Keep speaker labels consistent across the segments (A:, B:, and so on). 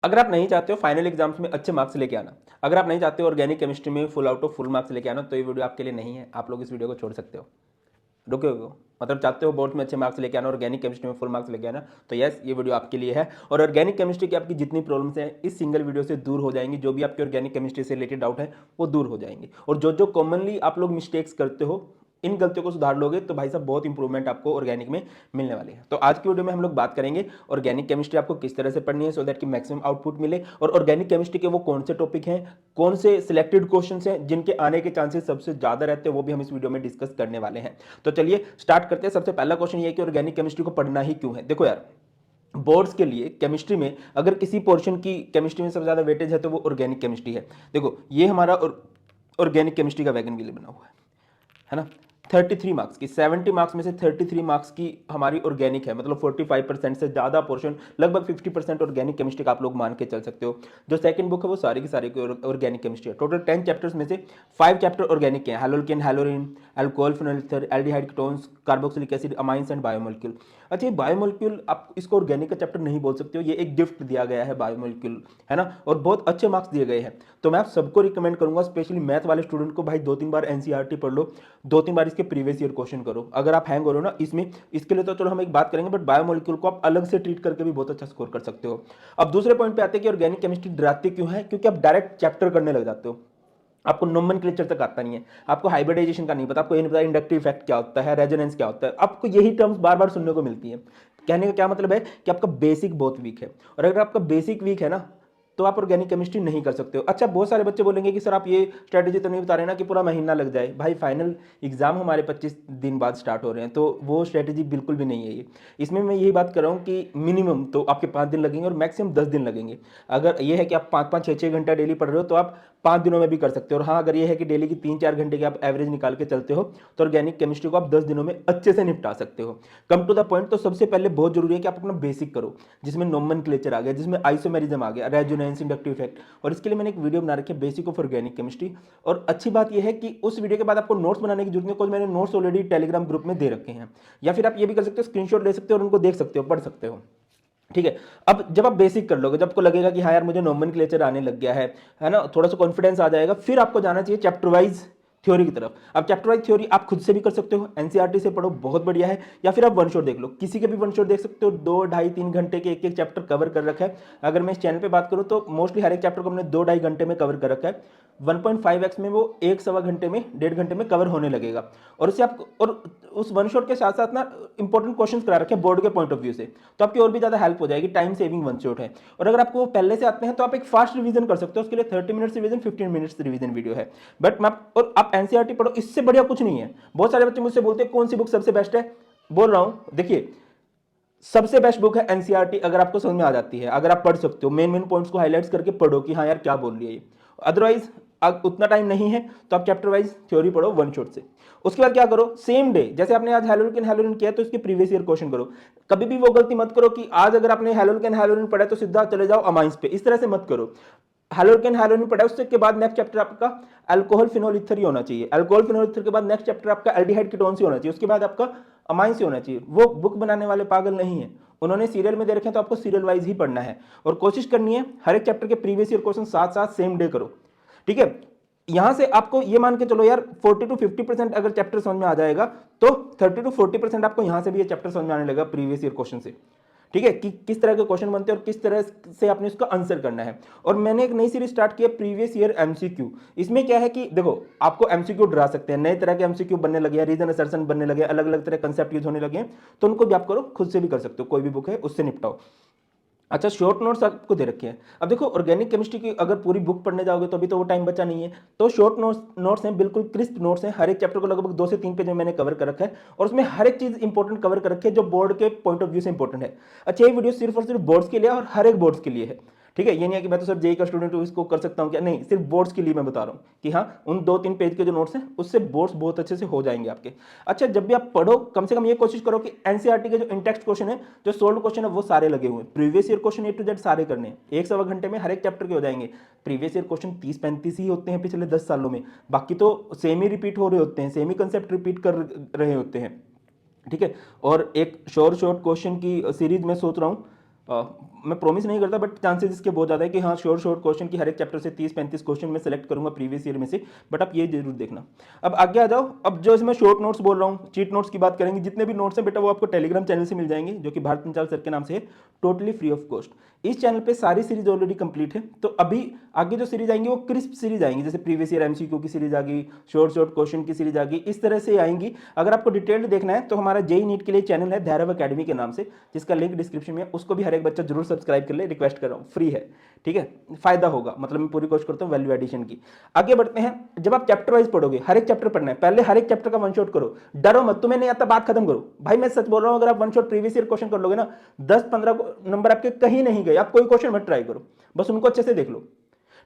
A: अगर आप नहीं चाहते हो फाइनल एग्जाम्स में अच्छे मार्क्स लेके आना, अगर आप नहीं चाहते हो ऑर्गेनिक केमिस्ट्री में full out of full marks लेके आना, तो ये वीडियो आपके लिए नहीं है। आप लोग इस वीडियो को छोड़ सकते हो, रुके हो। मतलब चाहते हो बोर्ड में अच्छे मार्क्स लेके आना, ऑर्गेनिक केमिस्ट्री में फुल मार्क्स लेके आना, तो यस ये वीडियो आपके लिए है। और ऑर्गेनिक केमिस्ट्री की आपकी जितनी प्रॉब्लम्स हैं इस सिंगल वीडियो से दूर हो जाएंगी। जो भी आपके ऑर्गेनिक केमिस्ट्री से रिलेटेड डाउट है वो दूर हो जाएंगे। और जो जो कॉमनली आप लोग मिस्टेक्स करते हो, इन गलतियों को सुधार लोगे तो भाई साहब बहुत इंप्रूवमेंट आपको ऑर्गेनिक में मिलने वाली है। तो आज की वीडियो में हम लोग बात करेंगे ऑर्गेनिक केमिस्ट्री आपको किस तरह से पढ़नी है सो दैट कि मैक्सिमम आउटपुट मिले, और ऑर्गेनिक केमिस्ट्री के वो कौन से टॉपिक हैं, कौन से सिलेक्टेड क्वेश्चंस हैं जिनके आने के चांसेस सबसे ज्यादा रहते हैं, वो भी हम इस वीडियो में डिस्कस करने वाले हैं। तो चलिए स्टार्ट करते हैं। सबसे पहला क्वेश्चन ये है कि ऑर्गेनिक केमिस्ट्री को पढ़ना ही क्यों है। देखो यार, बोर्ड्स के लिए केमिस्ट्री में अगर किसी पोर्शन की केमिस्ट्री में सबसे ज्यादा वेटेज है तो वो ऑर्गेनिक केमिस्ट्री है। देखो ये हमारा ऑर्गेनिक केमिस्ट्री का वैगन व्हील बना हुआ है ना। 33 मार्क्स की, 70 मार्क्स में से 33 मार्क्स की हमारी ऑर्गेनिक है, मतलब 45% से ज़्यादा पोर्शन, लगभग 50% ऑर्गेनिक केमिस्ट्री का आप लोग मान के चल सकते हो। जो सेकंड बुक है वो सारी की सारी ऑर्गेनिक केमिस्ट्री है। टोटल 10 चैप्टर्स में से 5 चैप्टर ऑर्गेनिक के हैं, haloalkane, हेलोरिन, alcohol, phenol ether, aldehyde ketones, carboxylic acid, amines and biomolecule. अच्छा ये बायोमोलिक्यूल आप इसको ऑर्गेनिक का चैप्टर नहीं बोल सकते हो, ये एक गिफ्ट दिया गया है बायोमोलिक्यूल, है ना, और बहुत अच्छे मार्क्स दिए गए हैं। तो मैं आप सबको रिकमेंड करूंगा, स्पेशली मैथ वाले स्टूडेंट को, भाई 2-3 बार एनसीईआरटी पढ़ लो, 2-3 बार इसके प्रीवियस ईयर क्वेश्चन करो। अगर आप हैंग हो रहे हो ना इसमें, इसके लिए तो चलो हम एक बात करेंगे, बट बायोमोलिक्यूल को आप अलग से ट्रीट करके भी बहुत अच्छा स्कोर कर सकते हो। अब दूसरे पॉइंट पे आते हैं कि ऑर्गेनिक केमिस्ट्री डराती क्यों है, क्योंकि आप डायरेक्ट चैप्टर करने लग जाते हो, आपको नोमेनक्लेचर तक आता नहीं है, आपको हाइब्रिडाइजेशन का नहीं पता, आपको ये नहीं पता इंडक्टिव इफेक्ट क्या होता है, रेजोनेंस क्या होता है, आपको यही टर्म्स बार बार सुनने को मिलती है। कहने का क्या मतलब है कि आपका बेसिक बहुत वीक है, और अगर आपका बेसिक वीक है ना तो आप ऑर्गेनिक केमिस्ट्री नहीं कर सकते हो। अच्छा बहुत सारे बच्चे बोलेंगे कि सर आप ये स्ट्रेटेजी तो नहीं बता रहे ना कि पूरा महीना लग जाए। भाई फाइनल एग्जाम हमारे 25 दिन बाद स्टार्ट हो रहे हैं, तो वो स्ट्रेटेजी बिल्कुल भी नहीं है ये। इसमें मैं यही बात कर रहा हूँ कि मिनिमम तो आपके 5 दिन लगेंगे और मैक्सिमम 10 दिन लगेंगे। अगर ये है कि आप 5-5 6-6 घंटा डेली पढ़ रहे हो तो आप 5 दिनों में भी कर सकते हो। और हाँ अगर ये है कि डेली की 3-4 घंटे की आप एवरेज निकाल के चलते हो तो ऑर्गेनिक केमिस्ट्री को आप 10 दिनों में अच्छे से निपटा सकते हो। कम टू द पॉइंट, तो सबसे पहले बहुत जरूरी है कि आप अपना बेसिक करो, जिसमें नोमेनक्लेचर आ गया, जिसमें आइसोमेरिज्म आ गया, रेजोनेंस, इंडक्टिव इफेक्ट। और इसके लिए मैंने एक वीडियो बना रखी है, बेसिक ऑफ ऑर्गेनिक केमिस्ट्री। और अच्छी बात यह है कि उस वीडियो के बाद आपको नोट्स बनाने की जरूरत नहीं, क्योंकि मैंने नोट्स ऑलरेडी टेलीग्राम ग्रुप में दे रखे हैं। या फिर आप ये भी कर सकते हो, स्क्रीनशॉट ले सकते हो और उनको देख सकते हो, पढ़ सकते हो। ठीक है। अब जब आप बेसिक कर लोगे, जब आपको लगेगा कि हाँ यार मुझे नोमेनक्लेचर आने लग गया है ना, थोड़ा सा कॉन्फिडेंस आ जाएगा, फिर आपको जाना चाहिए चैप्टर वाइज थ्योरी की तरफ। अब चैप्टर वाइज थ्योरी आप खुद से भी कर सकते हो, एनसीईआरटी से पढ़ो बहुत बढ़िया है, या फिर आप वन शॉट देख लो, किसी के भी वन शॉट देख सकते हो। 2-2.5-3 घंटे के एक एक चैप्टर कवर कर रखा है। अगर मैं इस चैनल पे बात करूँ तो मोस्टली हर एक चैप्टर को हमने 2-2.5 घंटे में कवर कर रखा है। 1.5x में वो 1-1.25 घंटे में, 1.5 घंटे में कवर होने लगेगा। और उससे आप, और उस वन शॉट के साथ साथ ना इंपॉर्टेंट क्वेश्चंस करा रखे हैं बोर्ड के पॉइंट ऑफ व्यू से, तो आपकी और भी ज्यादा हेल्प हो जाएगी। टाइम सेविंग वन शॉट है। और अगर आपको पहले से आते हैं तो आप एक फास्ट रिवीजन कर सकते हो, उसके लिए 30 minutes revision, 15 minutes revision video है। बट मैं और आप एनसीईआरटी पढ़ो, इससे बढ़िया कुछ नहीं है। बहुत सारे बच्चे मुझसे बोलते हैं कौन सी बुक सबसे बेस्ट है, बोल रहा हूं देखिए सबसे बेस्ट बुक है एनसीईआरटी। अगर आपको समझ में आ जाती है, अगर आप पढ़ सकते हो, मेन मेन पॉइंट्स को हाईलाइट्स करके पढ़ो कि हाँ यार क्या बोल रही है ये। अदरवाइज उतना टाइम नहीं है तो आप चैप्टर वाइज थ्योरी पढ़ो वन शॉट से। उसके बाद क्या करो, सेम डे, जैसे आपने आज हेलोरिन हेलोरिन किया तो इसके प्रीवियस ईयर क्वेश्चन करो। कभी भी वो गलती मत करो कि आज अगर आपने हेलोरिन हेलोरिन पढ़ा तो सीधा चले जाओ अमाइंस पे, इस तरह से मत करो। हेलोरिन हेलोरिन पढ़ा, उसके बाद नेक्स्ट चैप्टर आपका अल्कोहल फिनोल ईथर ही होना चाहिए। अल्कोहल फिनोल ईथर के बाद नेक्स्ट चैप्टर आपका एल्डिहाइड कीटोन से होना चाहिए। उसके बाद आपका अमाइन से होना चाहिए। वो बुक बनाने वाले पागल नहीं है, उन्होंने सीरियल में दे रखे हैं, तो आपको सीरियल वाइज ही पढ़ना है। और कोशिश करनी है हर एक चैप्टर के प्रीवियस ईयर क्वेश्चन साथ साथ सेम डे करो। ठीक है। यहां से आपको ये मान के चलो यार 40-50% अगर चैप्टर समझ में आ जाएगा तो 30-40% आपको यहां से भी ये चैप्टर समझ में आने लगेगा प्रीवियस ईयर क्वेश्चन से। ठीक है, कि किस तरह के क्वेश्चन बनते हैं और किस तरह से आपने इसका आंसर करना है। और मैंने एक नई सीरीज स्टार्ट की है, प्रीवियस ईयर एमसीक्यू। इसमें क्या है कि देखो आपको एमसीक्यू डरा सकते हैं, नए तरह के एमसीक्यू बनने लगे हैं, रीजन असर्शन बनने लगे, अलग अलग तरह कंसेप्ट यूज होने लगे हैं, तो उनको भी आप करो, खुद से भी कर सकते हो, कोई भी बुक है उससे निपटाओ। अच्छा शॉर्ट नोट्स आपको दे रखे हैं। अब देखो ऑर्गेनिक केमिस्ट्री की अगर पूरी बुक पढ़ने जाओगे तो अभी तो वो टाइम बचा नहीं है, तो शॉर्ट नोट्स हैं, बिल्कुल क्रिस्प नोट्स हैं। हर एक चैप्टर को लगभग 2 से 3 पेज में मैंने कवर कर रखा है, और उसमें हर एक चीज इंपॉर्टेंट कवर कर रखी है जो बोर्ड के पॉइंट ऑफ व्यू से इंपॉर्टेंट है। अच्छा ये वीडियो सिर्फ और सिर्फ बोर्ड्स के लिए और हर एक बोर्ड्स के लिए है। ठीक है, ये नहीं है कि मैं तो सर जेई का स्टूडेंट हूँ इसको कर सकता हूँ क्या, नहीं, सिर्फ बोर्ड्स के लिए मैं बता रहा हूँ कि हाँ उन 2-3 पेज के जो नोट्स हैं उससे बोर्ड्स बहुत अच्छे से हो जाएंगे आपके। अच्छा जब भी आप पढ़ो कम से कम ये कोशिश करो कि एनसीईआरटी के जो इंटेक्स्ट क्वेश्चन है, जो सोल्व क्वेश्चन है, वो सारे लगे हुए हैं। Previous year question A to Z सारे करने हैं, 1-1.25 घंटे में हर एक चैप्टर के हो जाएंगे। प्रीवियस ईयर क्वेश्चन 30-35 ही होते हैं पिछले 10 सालों में, बाकी तो सेम ही रिपीट हो रहे होते हैं, सेम ही कंसेप्ट रिपीट कर रहे होते हैं। ठीक है। और एक शॉर्ट क्वेश्चन की सीरीज में सोच रहा हूँ मैं प्रॉमिस नहीं करता, बट चांसेस इसके बहुत ज़्यादा है कि हाँ शॉर्ट क्वेश्चन की हर एक चैप्टर से 30-35 क्वेश्चन मैं सेलेक्ट करूंगा प्रीवियस ईयर में से, बट आप ये जरूर देखना। अब आगे आ जाओ, अब जो इसमें शॉर्ट नोट्स बोल रहा हूँ, चीट नोट्स की बात करेंगे, जितने भी नोट्स हैं बेटा वो आपको टेलीग्राम चैनल से मिल जाएंगे, जो कि भारत पंचाल सर के नाम से है, टोटली फ्री ऑफ कॉस्ट। इस चैनल पे सारी सीरीज ऑलरेडी कंप्लीट है, तो अभी आगे जो सीरीज आएंगी वो क्रिस्प सीरीज आएंगी, जैसे प्रीवियस ईयर एमसीक्यू की सीरीज आ गई, शॉर्ट क्वेश्चन की सीरीज आ गई, इस तरह से आएंगी। अगर आपको डिटेल्ड देखना है तो हमारा जेई नीट के लिए चैनल है धैर्य अकेडमी के नाम से, जिसका लिंक डिस्क्रिप्शन में है, उसको भी हर एक बच्चा जरूर सब्सक्राइब कर ले, रिक्वेस्ट कर रहा हूँ, फ्री है, ठीक है, फायदा होगा, मतलब मैं पूरी कोशिश करता हूँ वैल्यू एडिशन की। आगे बढ़ते हैं, जब आप चैप्टर वाइज पढ़ोगे, हर एक चैप्टर पढ़ना है, पहले हर एक चैप्टर का वन शॉट करो, डरो मत, तुम्हें नहीं आता बात खत्म करो। भाई मैं सच बोल रहा हूँ, अगर आप one shot previous year question कर लोगे ना, 10-15 नंबर आपके कहीं नहीं गए, आप कोई क्वेश्चन मत ट्राई करो, बस उनको अच्छे से देख लो,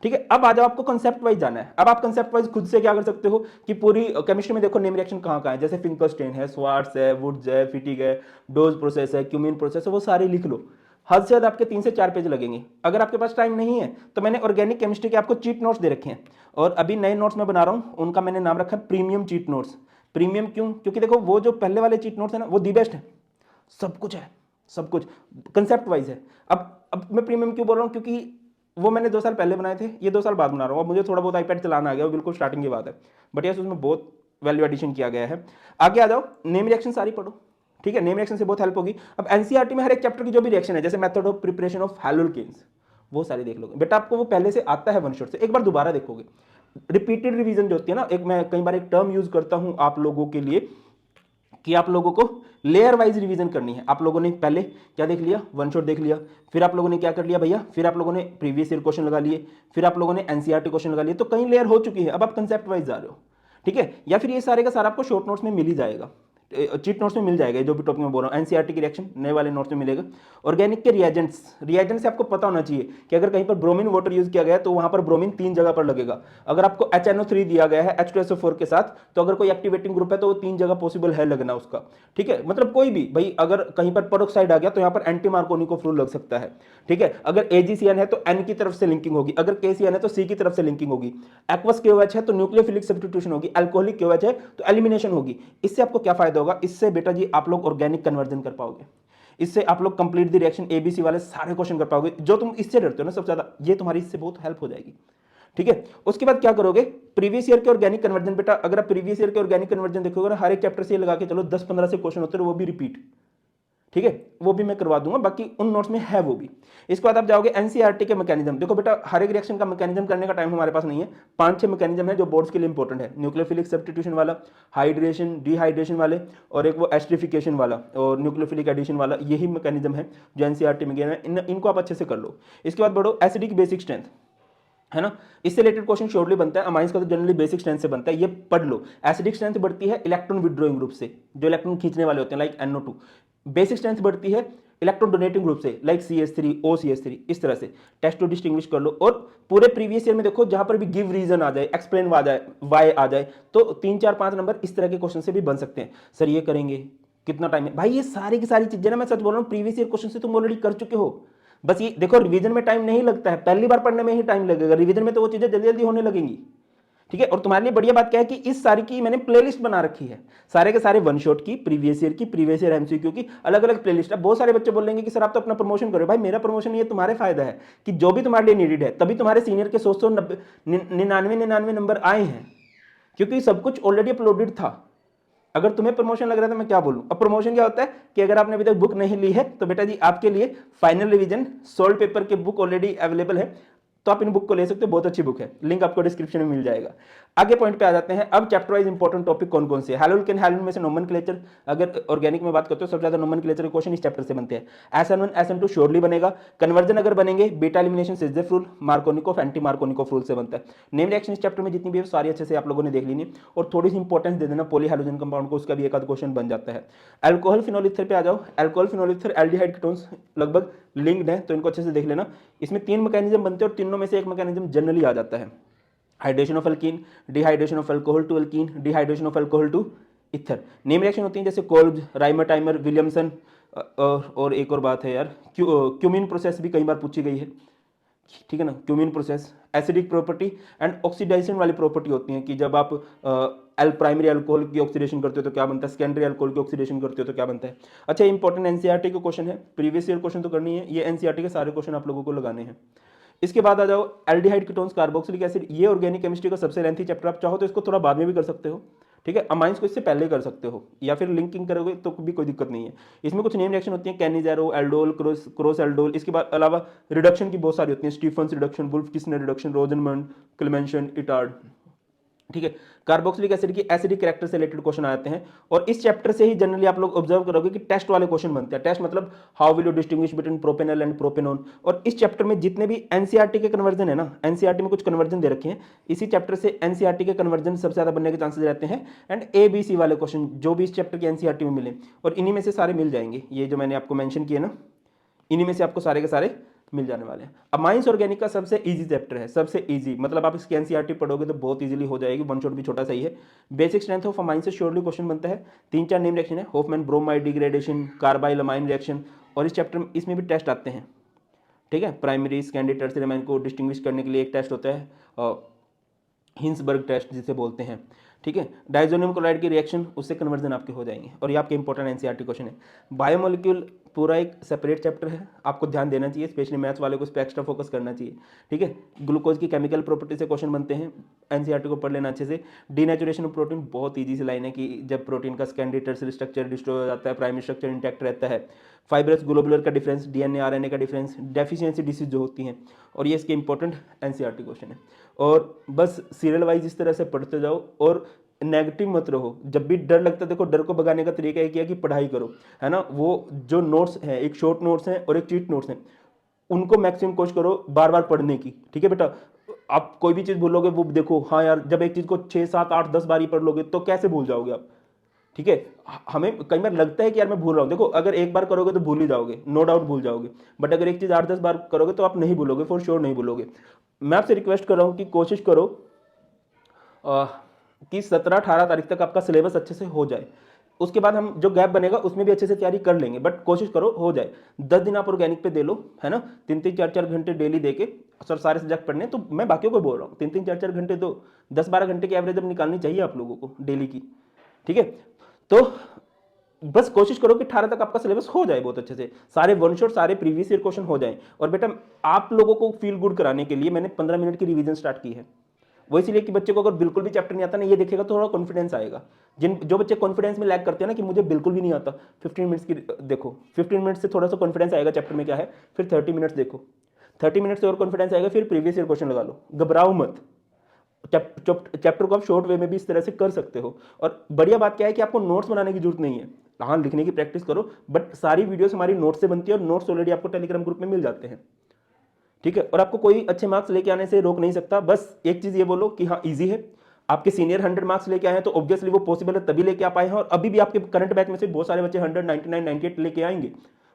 A: ठीक है। अब आ जाओ, आपको कंसेप्ट वाइज जाना है। अब आप कंसेप्ट वाइज खुद से क्या कर सकते हो कि पूरी केमिस्ट्री में देखो नेम रिएक्शन कहाँ कहाँ है, जैसे फिंकरस्टेन है, स्वार्ट्स है, वुड्स है, फिटिक है, डोज प्रोसेस है, क्यूमिन प्रोसेस है, वो सारे लिख लो। हद से ज्यादा आपके 3 से 4 पेज लगेंगे। अगर आपके पास टाइम नहीं है तो मैंने ऑर्गेनिक केमिस्ट्री के आपको चीट नोट्स दे रखे हैं, और अभी नए नोट्स में बना रहा हूँ, उनका मैंने नाम रखा है प्रीमियम चीट नोट्स। प्रीमियम क्यों? क्योंकि देखो वो जो पहले वाले चीट नोट्स है ना, वो दी बेस्ट है, सब कुछ है, सब कुछ कंसेप्ट वाइज है। अब मैं प्रीमियम क्यों बोल रहा हूँ, क्योंकि वो मैंने 2 साल पहले बनाए थे, ये 2 साल बाद बना रहा हूँ। अब मुझे थोड़ा बहुत आईपैड चलाना आ गया, वो बिल्कुल स्टार्टिंग की बात है, बट यस उसमें बहुत वैल्यू एडिशन किया गया है। आगे आ जाओ, नेम रिएक्शन सारी पढ़ो, ठीक है, नेम रिएक्शन से बहुत हेल्प होगी। अब एनसीईआरटी में हर एक चैप्टर की जो भी रिएक्शन है, जैसे मेथड ऑफ प्रिपरेशन ऑफ हैलोल्केन्स, वो सारी देख लोगे बेटा, आपको वो पहले से आता है वन शॉट से, एक बार दोबारा देखोगे। रिपीटेड रिवीजन जो होती है ना, एक मैं कई बार एक टर्म यूज करता हूं आप लोगों के लिए कि आप लोगों को लेयर वाइज रिवीजन करनी है। आप लोगों ने पहले क्या देख लिया, वन शॉट देख लिया, फिर आप लोगों ने क्या कर लिया भैया, फिर आप लोगों ने प्रीवियस ईयर क्वेश्चन लगा लिए, फिर आप लोगों ने एनसीईआरटी क्वेश्चन लगा लिए, तो कई लेयर हो चुकी है, अब आप कंसेप्ट वाइज जा रहे हो, ठीक है। या फिर ये सारे का सारा आपको शॉर्ट नोट्स में मिल ही जाएगा, चीट नोट्स में मिल जाएगा, जो भी टॉपिक में बोल रहा हूँ, एनसीईआरटी की रिएक्शन नए वाले नोट्स में मिलेगा। ऑर्गेनिक के रिएजेंट्स से आपको पता होना चाहिए कि अगर कहीं पर ब्रोमीन वाटर यूज किया गया तो वहां पर ब्रोमीन 3 जगह पर लगेगा। अगर आपको HNO3 दिया गया है H2SO4 के साथ, तो अगर कोई एक्टिवेटिंग ग्रुप है तो वो 3 जगह पॉसिबल है लगना उसका, ठीक है। मतलब कोई भी भाई, अगर कहीं पर पेरोक्साइड आ गया तो यहाँ पर एंटी मार्कोनिको फ्लू लग सकता है, ठीक है। अगर AgCN है तो N की तरफ से लिंकिंग होगी, अगर KCN है तो C की तरफ से लिंकिंग होगी, एक्वस KOH है तो न्यूक्लियोफिलिक सब्स्टिट्यूशन होगी, अल्कोहलिक KOH है तो एलिमिनेशन होगी। इससे आपको क्या फायदा होगा, इससे बेटा जी आप लोग ऑर्गेनिक कन्वर्जन कर पाओगे, इससे आप लोग कंप्लीट द रिएक्शन ABC वाले सारे क्वेश्चन कर पाओगे, जो तुम इससे डरते हो ना सबसे ज्यादा, ये तुम्हारी इससे बहुत हेल्प हो जाएगी, ठीक है। उसके बाद क्या करोगे, प्रीवियस ईयर के ऑर्गेनिक कन्वर्जन, बेटा अगर आप प्रीवियस ईयर के ऑर्गेनिक कन्वर्जन देखोगे ना, हर एक चैप्टर से लगा के चलो 10-15 से क्वेश्चन होते हैं, वो भी रिपीट, ठीक है, वो भी मैं करवा दूंगा, बाकी उन नोट्स में है वो भी। इसके बाद आप जाओगे एनसीईआरटी के मैकेनिज्म, देखो बेटा हर एक रिएक्शन का मैकेनिज्म करने का टाइम हमारे पास नहीं है, 5-6 मैकेनिज्म है जो बोर्ड्स के लिए इंपॉर्टेंट है, न्यूक्लियोफिलिक सब्स्टिट्यूशन वाला, हाइड्रेशन डिहाइड्रेशन वाले, और एक वो एस्ट्रिफिकेशन वाला और न्यूक्लियोफिलिक एडिशन वाला, यही मैकेनिज्म है जो एनसीईआरटी में गया है, इनको आप अच्छे से कर लो। इसके बाद बढ़ो, एसिडिक बेसिक स्ट्रेंथ है ना, इससे रिलेटेड क्वेश्चन श्योरली बनता है, अमाइंस का तो जनरली बेसिक स्ट्रेंथ से बनता है, ये पढ़ लो। एसिडिक स्ट्रेंथ बढ़ती है इलेक्ट्रॉन विड्रॉइंग ग्रुप से, जो इलेक्ट्रॉन खींचने वाले होते हैं लाइक NO2। बेसिक स्ट्रेंथ बढ़ती है इलेक्ट्रॉन डोनेटिंग ग्रुप से लाइक CH3 OCH3, इस तरह से टेस्ट टू डिस्टिंग्विश कर लो। और पूरे प्रीवियस ईयर में देखो, जहां पर भी गिव रीजन आ जाए, एक्सप्लेन आ जाए, वाई आ जाए, तो 3-4-5 नंबर इस तरह के क्वेश्चन से भी बन सकते हैं। सर ये करेंगे, कितना टाइम है भाई, ये सारी की सारी चीजें ना, मैं सच बोल रहा हूँ, प्रीवियस ईयर क्वेश्चन से तुम ऑलरेडी कर चुके हो। बस ये देखो, रिवीजन में टाइम नहीं लगता है, पहली बार पढ़ने में ही टाइम लगेगा, रिवीजन में तो वो चीजें जल्दी जल्दी होने लगेंगी, ठीक है। और तुम्हारे लिए बढ़िया बात क्या है कि इस सारी की मैंने प्लेलिस्ट बना रखी है, सारे के सारे वन शॉट की, प्रीवियस ईयर की, प्रीवियस ईयर एमसीक्यू की, अलग अलग प्लेलिस्ट है। बहुत सारे बच्चे बोलेंगे कि सर आप तो अपना प्रमोशन करो, भाई मेरा प्रमोशन ये तुम्हारे फायदा है कि जो भी तुम्हारे लिए नीडेड है, तभी तुम्हारे सीनियर के 100-100 99 नंबर आए हैं, क्योंकि सब कुछ ऑलरेडी अपलोडेड था। अगर तुम्हें प्रमोशन लग रहा था, मैं क्या बोलूं। अब प्रमोशन क्या होता है कि अगर आपने अभी तक बुक नहीं ली है तो बेटा जी आपके लिए फाइनल रिवीजन सोल्ड पेपर के बुक ऑलरेडी अवेलेबल है, तो आप इन बुक को ले सकते हो, बहुत अच्छी बुक है, लिंक आपको डिस्क्रिप्शन में मिल जाएगा। आगे पॉइंट पे आ जाते हैं। अब चैप्टर वाइज इंपॉर्टेंट टॉपिक कौन कौन से, हैलोल्केन हैलोन में से नोमेनक्लेचर, अगर ऑर्गेनिक में बात करते हो सबसे ज्यादा नोमेनक्लेचर के क्वेश्चन इस चैप्टर से बनते हैं। SN1 SN2 श्योरली बनेगा, कन्वर्जन अगर बनेंगे, beta elimination Saytzeff rule, Markovnikov anti Markovnikov rule से बनता है। नेम रिएक्शन इस चैप्टर में जितनी भी है सारी अच्छे से आप लोगों ने देख ली, और थोड़ी सी इंपॉर्टेंस दे देना पॉली हैलोजन कंपाउंड को, उसका भी एक आध क्वेश्चन बन जाता है। अल्कोहल फिनोल ईथर पे आ जाओ, alcohol phenol ether aldehyde ketones लगभग लिंक्ड है, तो इनको अच्छे से देख लेना। इसमें 3 मैकेनिज्म बनते हैं और तीनों में से एक मैकेनिज्म जनरली आ जाता है, hydration of alkene, dehydration of alcohol to alkene, dehydration of alcohol to ether. Name reaction होती है जैसे कोल्ब, राइमर टाइमर, विलियमसन, और एक और बात है यार, क्यूमिन प्रोसेस भी कई बार पूछी गई है, ठीक है ना, cumene process, acidic property and oxidisation वाली प्रॉपर्टी होती है कि जब आप प्राइमरी अल्कोहल की ऑक्सीडेशन करते हो तो क्या बनता है, सेकेंडरी अल्कोहल की ऑक्सीडेशन करते हो तो क्या बनता है। अच्छा, इंपॉर्टेंट एनसीईआरटी का क्वेश्चन है, प्रीवियस ईयर क्वेश्चन तो करनी है, ये एनसीईआरटी के सारे क्वेश्चन आप लोगों को लगाने हैं। इसके बाद आ जाओ एल्डिहाइड कीटोन्स, कार्बोक्सिलिक एसिड, ये ऑर्गेनिक केमिस्ट्री का सबसे लेंथी चैप्टर, आप चाहो तो इसको थोड़ा बाद में भी कर सकते हो, ठीक है। अमाइंस को इससे पहले कर सकते हो या फिर लिंकिंग करोगे तो भी कोई दिक्कत नहीं है। इसमें कुछ नेम रिएक्शन होती है, कैनिजेरो, एल्डोल, क्रॉस एल्डोल। इसके बाद अलावा रिडक्शन की बहुत सारी होती है, Stephen's reduction, Wolff Kishner reduction, Rosenmund, Clemmensen, Etard, ठीक है। कार्बोक्सिलिक एसिड की एसिडिक कैरेक्टर से रिलेटेड क्वेश्चन आते हैं और इस चैप्टर से ही जनरली आप लोग ऑब्जर्व करोगे कि टेस्ट वाले क्वेश्चन बनते हैं। टेस्ट मतलब how will you distinguish between propanol and propanone. और इस चैप्टर में जितने भी एनसीईआरटी के कन्वर्जन है ना, एनसीईआरटी में कुछ कन्वर्जन दे रखे हैं, इसी चैप्टर से एनसीईआरटी के कन्वर्जन सबसे ज्यादा बनने के चांसेस रहते हैं। एंड ABC वाले क्वेश्चन जो भी इस चैप्टर के एनसीईआरटी में मिले, और इन्हीं में से सारे मिल जाएंगे, ये जो मैंने आपको मेंशन किए ना, इन्हीं में से आपको सारे के सारे मिल जाने वाले हैं। अमाइंस ऑर्गेनिक का सबसे इजी चैप्टर है, सबसे इजी, मतलब आप इसकी एनसीईआरटी पढ़ोगे तो बहुत इजीली हो जाएगी, वन शॉट भी छोटा सा ही है। बेसिक स्ट्रेंथ ऑफ अमाइन से श्योरली क्वेश्चन बनता है। 3-4 नेम रिएक्शन है, Hofmann bromide degradation, carbyl amine reaction, और इस चैप्टर में इसमें भी टेस्ट आते हैं, ठीक है। प्राइमरी, सेकेंडरी, टर्शियरी अमाइन को डिस्टिंग्विश करने के लिए एक टेस्ट होता है, हिंसबर्ग टेस्ट जिसे बोलते हैं, ठीक है। डाइजोनियम क्लोराइड की रिएक्शन, उससे कन्वर्जन आपके हो जाएंगे। और ये आपके इंपॉर्टेंट एनसीईआरटी क्वेश्चन है। बायोमोलिक्यूल पूरा एक सेपरेट चैप्टर है, आपको ध्यान देना चाहिए, स्पेशली मैथ्स वाले को इस पर एक्स्ट्रा फोकस करना चाहिए, ठीक है। ग्लूकोज की केमिकल प्रॉपर्टी से क्वेश्चन बनते हैं, एनसीईआरटी को पढ़ लेना अच्छे से। डीनेचुरेशन ऑफ प्रोटीन बहुत ईजी सी लाइन है कि जब प्रोटीन का सेकेंडरी टर्शियरी स्ट्रक्चर डिस्ट्रॉय हो जाता है, प्राइमरी स्ट्रक्चर इंटैक्ट रहता है। फाइब्रस ग्लोबुलर का डिफरेंस, डीएनए आरएनए का डिफरेंस, डेफिशिएंसी डिसीज जो होती हैं, और ये इसके इंपॉर्टेंट एनसीईआरटी क्वेश्चन है। और बस सीरियल वाइज इस तरह से पढ़ते जाओ और नेगेटिव मत रहो। जब भी डर लगता है, देखो डर को भगाने का तरीका एक है कि पढ़ाई करो, है ना। वो जो नोट्स हैं, एक शॉर्ट नोट्स हैं और एक चीट नोट्स हैं, उनको मैक्सिमम कोशिश करो बार बार पढ़ने की, ठीक है बेटा। आप कोई भी चीज़ भूलोगे, वो देखो, हाँ यार, जब एक चीज़ को 6, 7, 8, 10 बार ही पढ़ लोगे तो कैसे भूल जाओगे आप, ठीक है। हमें कई बार लगता है कि यार मैं भूल रहा हूँ, देखो अगर एक बार करोगे तो भूल ही जाओगे, नो डाउट भूल जाओगे, बट अगर एक चीज़ 8-10 बार करोगे तो आप नहीं भूलोगे, फॉर श्योर नहीं भूलोगे। मैं आपसे रिक्वेस्ट कर रहा हूँ कि कोशिश करो कि 17-18 तारीख तक आपका सिलेबस अच्छे से हो जाए। उसके बाद हम जो गैप बनेगा उसमें भी अच्छे से तैयारी कर लेंगे, बट कोशिश करो हो जाए। 10 दिन आप ऑर्गेनिक पे दे लो, है ना, 3-3, 4-4 घंटे डेली दे के, सर सारे सब्जेक्ट पढ़ने, तो मैं बाकियों को बोल रहा हूँ 3-3, 4-4 घंटे दो, 10-12 घंटे की एवरेज अब निकालनी चाहिए आप लोगों को डेली की, ठीक है। तो बस कोशिश करो कि 18 तक आपका सिलेबस हो जाए बहुत अच्छे से, सारे वन शॉट, सारे प्रीवियस ईयर क्वेश्चन हो जाएं। और बेटा आप लोगों को फील गुड कराने के लिए मैंने 15 मिनट की रिवीजन स्टार्ट की है, वो इसलिए कि बच्चे को अगर बिल्कुल भी चैप्टर नहीं आता ना, ये देखेगा तो थोड़ा कॉन्फिडेंस आएगा। जो बच्चे कॉन्फिडेंस में लैग करते हैं ना कि मुझे बिल्कुल भी नहीं आता, 15 मिनट्स की देखो, 15 मिनट्स से थोड़ा सा कॉन्फिडेंस आएगा चैप्टर में क्या है, फिर 30 मिनट्स देखो, 30 मिनट से और कॉन्फिडेंस आएगा, फिर प्रीवियस ईयर क्वेश्चन लगा लो, घबराओ मत। चैप्टर को आप शॉर्ट वे में भी इस तरह से कर सकते हो। और बढ़िया बात क्या है कि आपको नोट्स बनाने की जरूरत नहीं है, हाँ लिखने की प्रैक्टिस करो, बट सारी वीडियोस हमारी नोट्स से बनती है और नोट्स ऑलरेडी आपको टेलीग्राम ग्रुप में मिल जाते हैं, ठीक है। और आपको कोई अच्छे मार्क्स लेके आने से रोक नहीं सकता। बस एक चीज ये बोलो कि हाँ इजी है, आपके सीनियर 100 मार्क्स लेके आए हैं तो ऑब्वियसली वो पॉसिबल है तभी लेके आ पाए हैं, और अभी भी आपके करंट बैच में से बहुत सारे बच्चे 100, 99, 98 लेके आएंगे,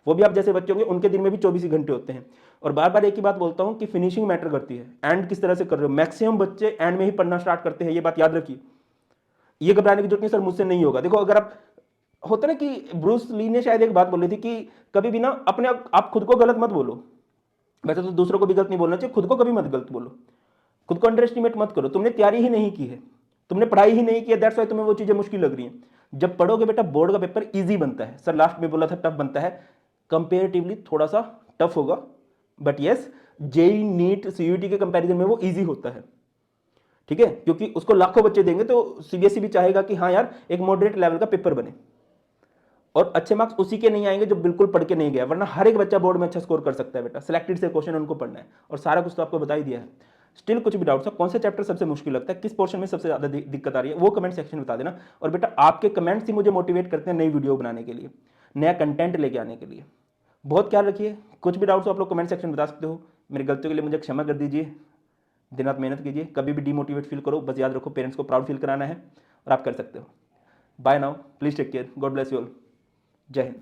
A: वो भी आप जैसे बच्चे होंगे, उनके दिन में भी 24 ही घंटे होते हैं। और बार बार एक ही बात बोलता हूं कि फिनिशिंग मैटर करती है, एंड किस तरह से कर रहे हो। मैक्सिमम बच्चे एंड में ही पढ़ना स्टार्ट करते हैं, ये बात याद रखिए। ये घबराने की जरूरत नहीं, सर मुझसे नहीं होगा। देखो अगर आप, होता ना कि ब्रूस ली ने शायद एक बात बोली थी कि कभी भी ना अपने आप खुद को गलत मत बोलो, वैसे तो दूसरों को भी गलत नहीं बोलना चाहिए, खुद को कभी मत गलत बोलो, खुद को अंडर एस्टिमेट मत करो। तुमने तैयारी ही नहीं की है, तुमने पढ़ाई ही नहीं की है, दैट्स व्हाई तुम्हें वो चीजें मुश्किल लग रही हैं। जब पढ़ोगे बेटा बोर्ड का पेपर इजी बनता है, सर लास्ट में बोला था टफ बनता है, कंपेरेटिवली थोड़ा सा टफ होगा, but yes JEE NEET CUET के कंपैरिजन में वो इजी होता है, ठीक है। क्योंकि उसको लाखों बच्चे देंगे तो सीबीएसई भी चाहेगा कि हाँ यार एक मॉडरेट लेवल का पेपर बने, और अच्छे मार्क्स उसी के नहीं आएंगे जो बिल्कुल पढ़ के नहीं गया, वरना हर एक बच्चा बोर्ड में अच्छा स्कोर कर सकता है बेटा। सिलेक्टेड से क्वेश्चन उनको पढ़ना है, और सारा कुछ तो आपको बता ही दिया है। स्टिल कुछ भी डाउट्स है, कौन सा चैप्टर सबसे मुश्किल लगता है, किस पोर्शन में सबसे ज्यादा दिक्कत आ रही है, वो कमेंट सेक्शन में बता देना। और बेटा आपके कमेंट्स ही मुझे मोटिवेट करते हैं नई वीडियो बनाने के लिए, नया कंटेंट लेके आने के लिए। बहुत ख्याल रखिए, कुछ भी डाउट्स हो आप लोग कमेंट सेक्शन में बता सकते हो। मेरी गलतियों के लिए मुझे क्षमा कर दीजिए, दिन रात मेहनत कीजिए, कभी भी डीमोटिवेट फील करो, बस याद रखो पेरेंट्स को प्राउड फील कराना है, और आप कर सकते हो। Bye now, please take care, God bless you all, जय हिंद।